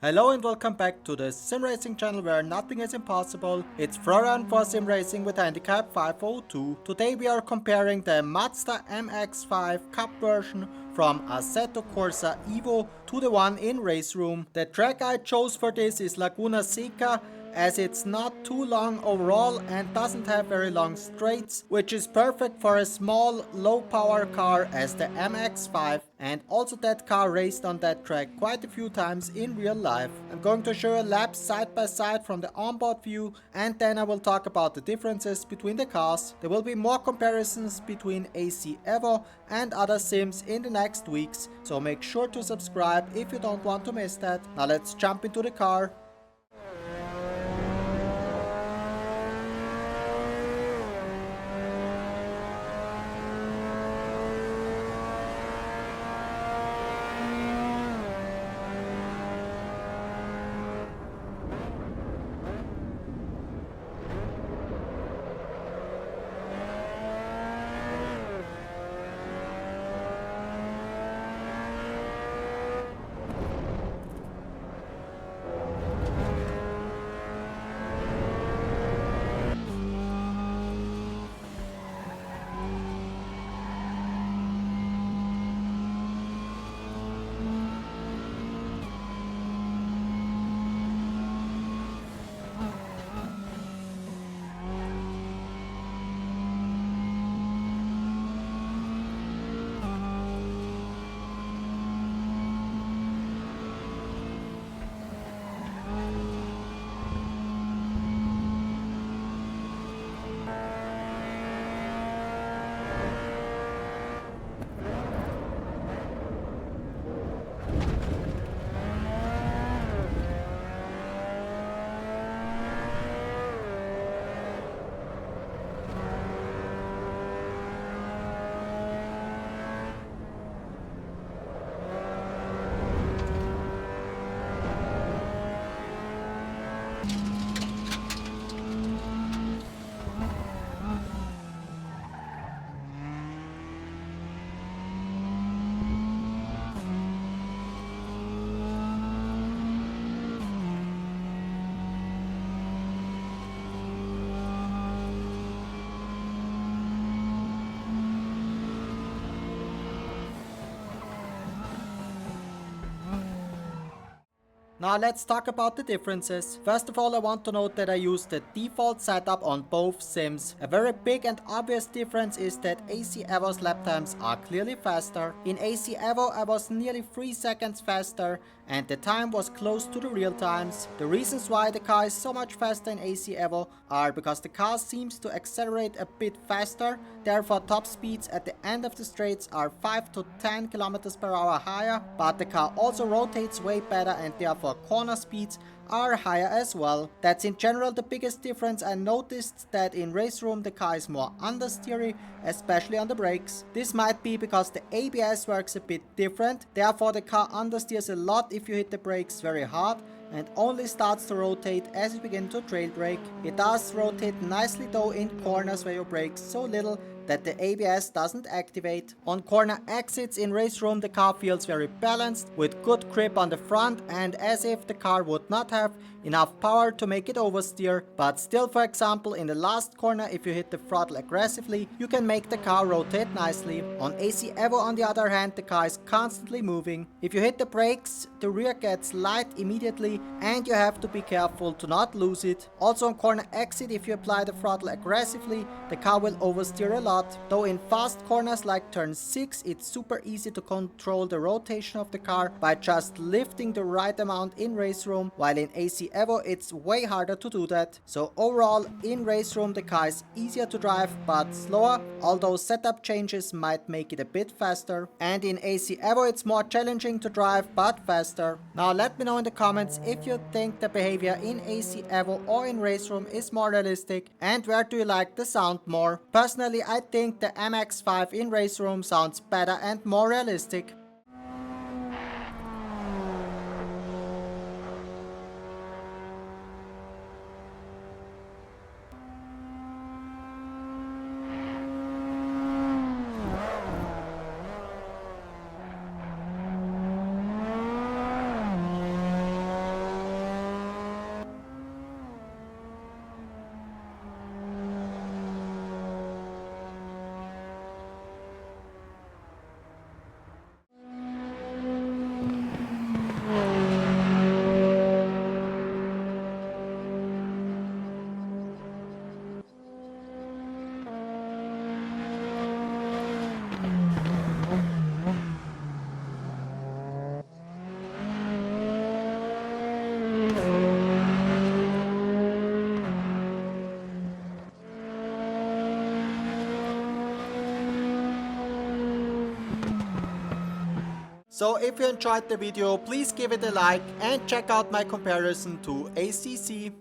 Hello and welcome back to the sim racing channel where nothing is impossible. It's Florian for sim racing with handicap 502. Today we are comparing the Mazda MX-5 Cup version from Assetto Corsa Evo to the one in RaceRoom. The track I chose for this is Laguna Seca, as it's not too long overall and doesn't have very long straights, which is perfect for a small low power car as the MX-5, and also that car raced on that track quite a few times in real life. I'm going to show a lap side by side from the onboard view, and then I will talk about the differences between the cars. There will be more comparisons between AC Evo and other sims in the next weeks, so make sure to subscribe if you don't want to miss that. Now let's jump into the car. Now let's talk about the differences. First of all, I want to note that I used the default setup on both sims. A very big and obvious difference is that AC Evo's lap times are clearly faster. In AC Evo I was nearly 3 seconds faster and the time was close to the real times. The reasons why the car is so much faster in AC Evo are because the car seems to accelerate a bit faster, therefore top speeds at the end of the straights are 5 to 10 km per hour higher, but the car also rotates way better and therefore corner speeds are higher as well. That's in general the biggest difference. I noticed that in RaceRoom the car is more understeery, especially on the brakes. This might be because the ABS works a bit different, therefore the car understeers a lot if you hit the brakes very hard and only starts to rotate as you begin to trail brake. It does rotate nicely though in corners where you brake so little that the ABS doesn't activate. On corner exits in RaceRoom the car feels very balanced with good grip on the front and as if the car would not have enough power to make it oversteer, but still, for example, in the last corner if you hit the throttle aggressively you can make the car rotate nicely. On AC Evo on the other hand the car is constantly moving. If you hit the brakes the rear gets light immediately and you have to be careful to not lose it. Also on corner exit if you apply the throttle aggressively the car will oversteer a lot. Though in fast corners like turn 6 it's super easy to control the rotation of the car by just lifting the right amount in RaceRoom, while in AC Evo it's way harder to do that. So overall in RaceRoom the car is easier to drive but slower, although setup changes might make it a bit faster, and in AC Evo it's more challenging to drive but faster. Now let me know in the comments if you think the behavior in AC Evo or in RaceRoom is more realistic and where do you like the sound more. Personally I think the MX-5 in RaceRoom sounds better and more realistic. So if you enjoyed the video, please give it a like and check out my comparison to ACC.